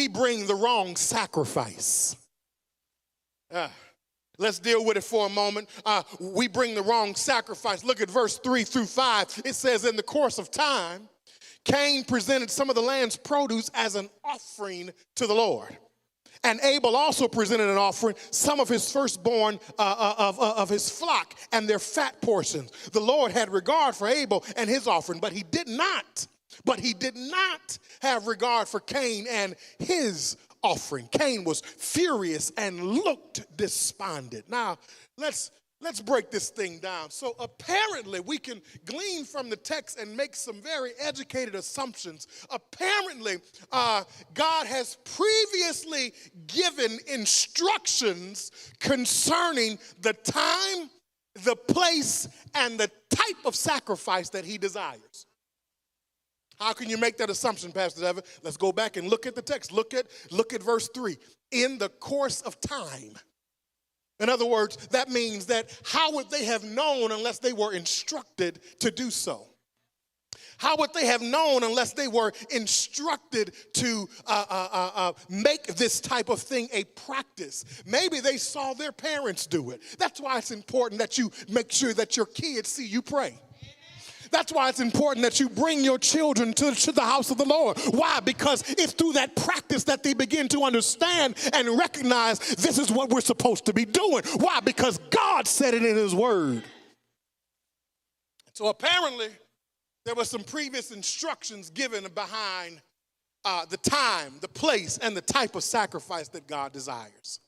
we bring the wrong sacrifice. Let's deal with it for a moment. We bring the wrong sacrifice. Look at verse 3 through 5. It says, in the course of time, Cain presented some of the land's produce as an offering to the Lord. And Abel also presented an offering, some of his firstborn of his flock and their fat portions. The Lord had regard for Abel and his offering, but he did not have regard for Cain and his offering. Cain was furious and looked despondent. Now, let's break this thing down. So apparently we can glean from the text and make some very educated assumptions. Apparently, God has previously given instructions concerning the time, the place, and the type of sacrifice that he desires. How can you make that assumption, Pastor Devin? Let's go back and look at the text. Look at verse 3. In the course of time. In other words, that means that how would they have known unless they were instructed to do so? How would they have known unless they were instructed to make this type of thing a practice? Maybe they saw their parents do it. That's why it's important that you make sure that your kids see you pray. That's why it's important that you bring your children to the house of the Lord. Why? Because it's through that practice that they begin to understand and recognize this is what we're supposed to be doing. Why? Because God said it in his word. So apparently there were some previous instructions given behind the time, the place, and the type of sacrifice that God desires.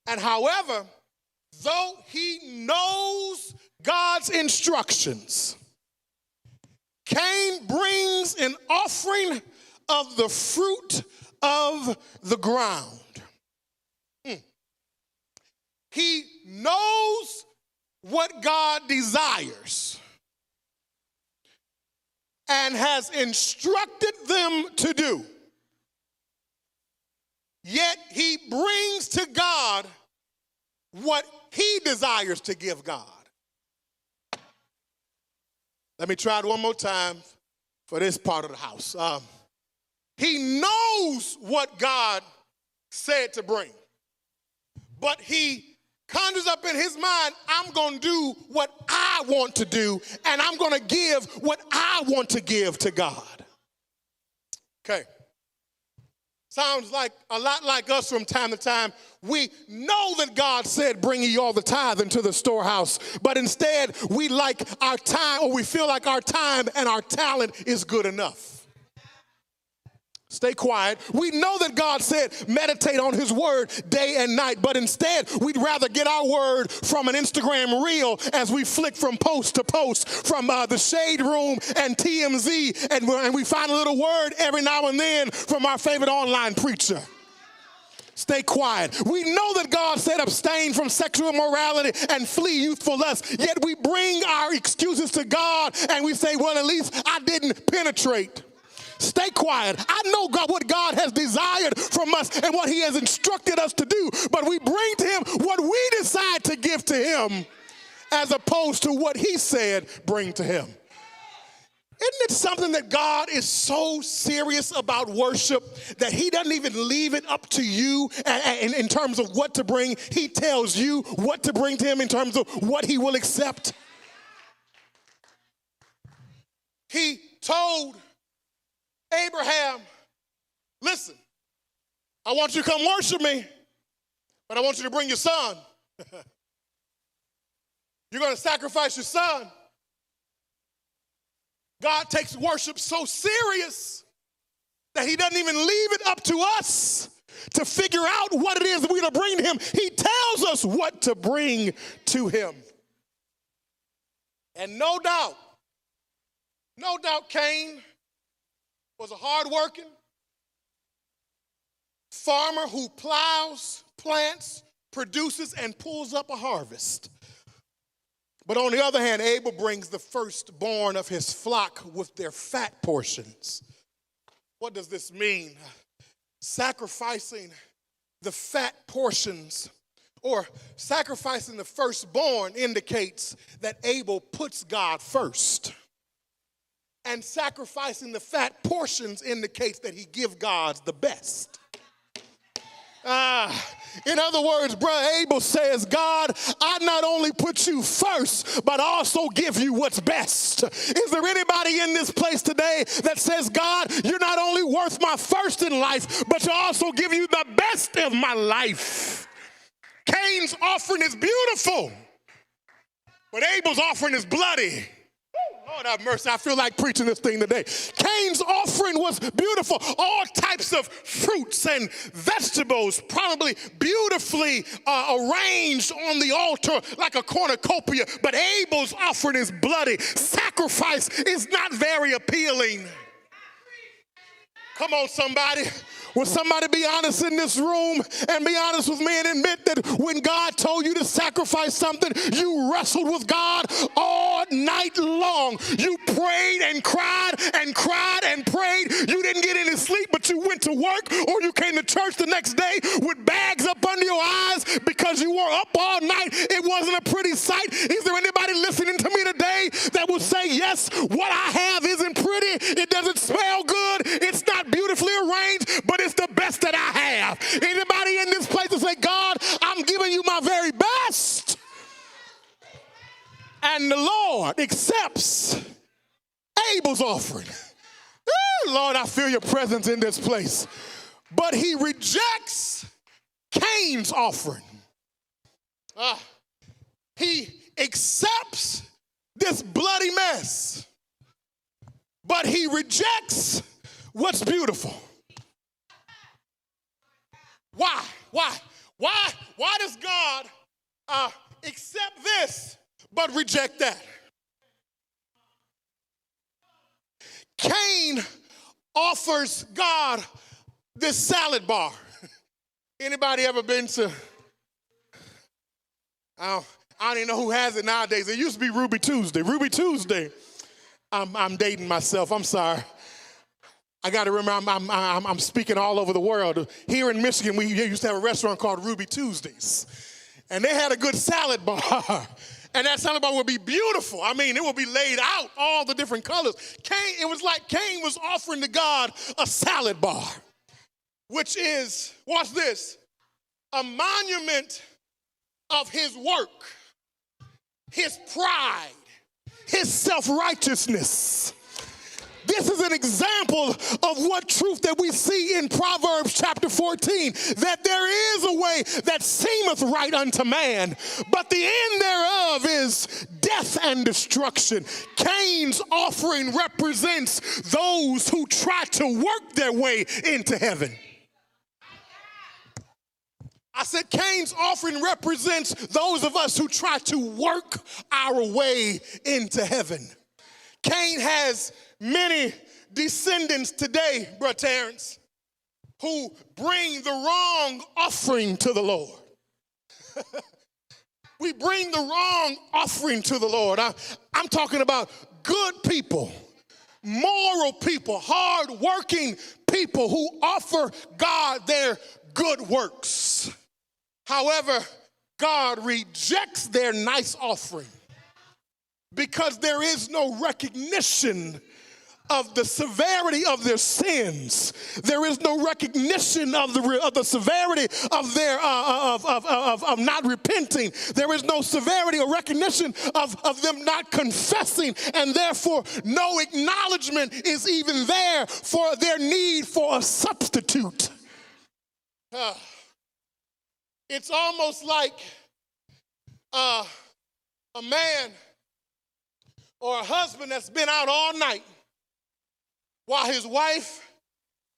And however, though he knows God's instructions, Cain brings an offering of the fruit of the ground. He knows what God desires and has instructed them to do. Yet he brings to God what he desires to give God. Let me try it one more time for this part of the house. He knows what God said to bring, but he conjures up in his mind, I'm going to do what I want to do, and I'm going to give what I want to give to God. Okay. Sounds like a lot like us from time to time. We know that God said, bring ye all the tithe into the storehouse. But instead, we like our time, or we feel like our time and our talent is good enough. Stay quiet. We know that God said, meditate on his word day and night. But instead, we'd rather get our word from an Instagram reel as we flick from post to post, from the Shade Room and TMZ. And we find a little word every now and then from our favorite online preacher. Stay quiet. We know that God said abstain from sexual immorality and flee youthful lust. Yet we bring our excuses to God and we say, well, at least I didn't penetrate. Stay quiet. I know God, what God has desired from us and what he has instructed us to do, but we bring to him what we decide to give to him as opposed to what he said bring to him. Isn't it something that God is so serious about worship that he doesn't even leave it up to you in terms of what to bring? He tells you what to bring to him in terms of what he will accept. He told Abraham, listen, I want you to come worship me, but I want you to bring your son. You're going to sacrifice your son. God takes worship so serious that he doesn't even leave it up to us to figure out what it is that we're going to bring to him. He tells us what to bring to him. And no doubt Cain was a hard-working farmer who plows, plants, produces, and pulls up a harvest. But on the other hand, Abel brings the firstborn of his flock with their fat portions. What does this mean? Sacrificing the fat portions or sacrificing the firstborn indicates that Abel puts God first. and sacrificing the fat portions indicates that he give God the best. In other words, Brother Abel says, God, I not only put you first, but also give you what's best. Is there anybody in this place today that says, God, you're not only worth my first in life, but you also give you the best of my life? Cain's offering is beautiful, but Abel's offering is bloody. Lord have mercy, I feel like preaching this thing today. Cain's offering was beautiful. All types of fruits and vegetables, probably beautifully arranged on the altar like a cornucopia. But Abel's offering is bloody. Sacrifice is not very appealing. Come on, somebody. Will somebody be honest in this room and be honest with me and admit that when God told you to sacrifice something, you wrestled with God all night long. You prayed and cried and cried and prayed. You didn't get any sleep, but you went to work, or you came to church the next day with bags up under your eyes because you were up all night. It wasn't a pretty sight. Is there anybody listening to me today that will say, yes, what I have isn't pretty, it doesn't smell good, it's not beautifully arranged, but it's the best that I have? Anybody in this place to say, God, I'm giving you my very best? And the Lord accepts Abel's offering. Lord, I feel your presence in this place. But he rejects Cain's offering. He accepts this bloody mess, but he rejects what's beautiful. Why? Why does God accept this but reject that? Cain offers God this salad bar. Anybody ever been to, I don't even know who has it nowadays. It used to be Ruby Tuesday. Ruby Tuesday. I'm dating myself. I'm sorry. I got to remember, I'm speaking all over the world. Here in Michigan, we used to have a restaurant called Ruby Tuesdays. And they had a good salad bar. And that salad bar would be beautiful. I mean, it would be laid out, all the different colors. It was like Cain was offering to God a salad bar, which is, watch this, a monument of his work, his pride, his self-righteousness. This is an example of what truth that we see in Proverbs chapter 14, that there is a way that seemeth right unto man, but the end thereof is death and destruction. Cain's offering represents those who try to work their way into heaven. I said Cain's offering represents those of us who try to work our way into heaven. Cain has many descendants today, Brother Terrence, who bring the wrong offering to the Lord. We bring the wrong offering to the Lord. I'm talking about good people, moral people, hard-working people who offer God their good works. However, God rejects their nice offering because there is no recognition of the severity of their sins. There is no recognition of the severity of their of not repenting. There is no severity or recognition of them not confessing, and therefore no acknowledgement is even there for their need for a substitute. It's almost like a man or a husband that's been out all night while his wife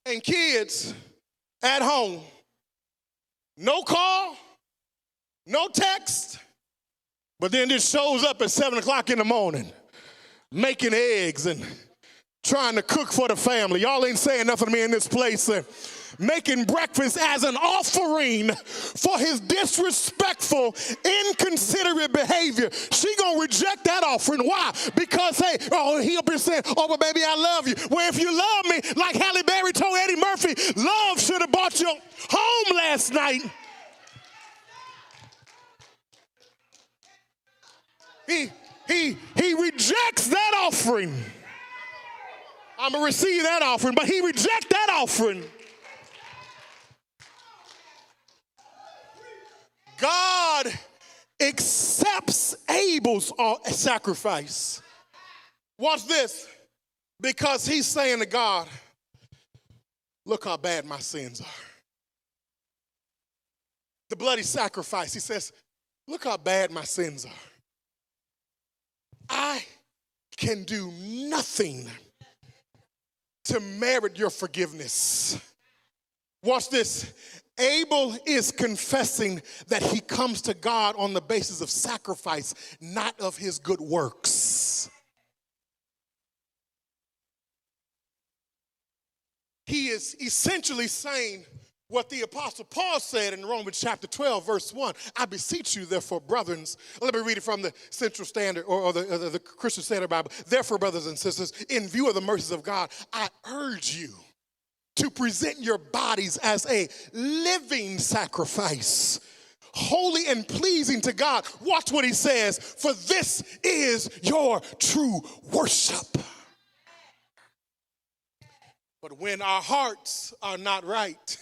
and kids at home. No call, no text, but then just shows up at 7 o'clock in the morning making eggs and trying to cook for the family. Y'all ain't saying nothing to me in this place. Making breakfast as an offering for his disrespectful, inconsiderate behavior. She gonna reject that offering. Why? Because, hey, he'll be saying, oh, but baby, I love you. Well, if you love me, like Halle Berry told Eddie Murphy, love should have brought you home last night. He rejects that offering. I'm going to receive that offering, but he reject that offering. God accepts Abel's sacrifice. Watch this. Because he's saying to God, look how bad my sins are. The bloody sacrifice, he says, look how bad my sins are. I can do nothing to merit your forgiveness. Watch this. Abel is confessing that he comes to God on the basis of sacrifice, not of his good works. He is essentially saying what the Apostle Paul said in Romans chapter 12, verse 1. I beseech you, therefore, brethren. Let me read it from the Central Standard or the Christian Standard Bible. Therefore, brothers and sisters, in view of the mercies of God, I urge you to present your bodies as a living sacrifice, holy and pleasing to God. Watch what he says, for this is your true worship. But when our hearts are not right,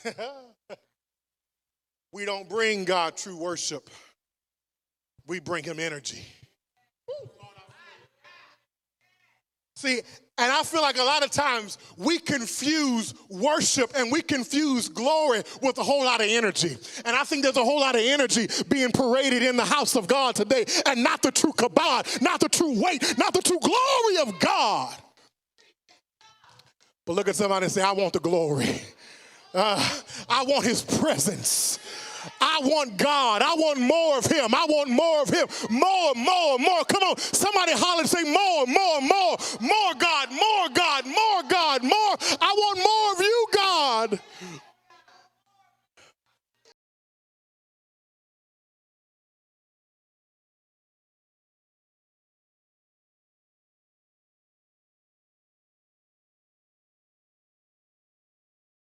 we don't bring God true worship. We bring him energy. See, and I feel like a lot of times we confuse worship and we confuse glory with a whole lot of energy. And I think there's a whole lot of energy being paraded in the house of God today, and not the true kabod, not the true weight, not the true glory of God. But look at somebody and say, I want the glory. I want his presence. I want God. I want more of him. I want more of him. More, more, more. Come on. Somebody holler and say more, more, more. More God, more God, more God, more. I want more of you,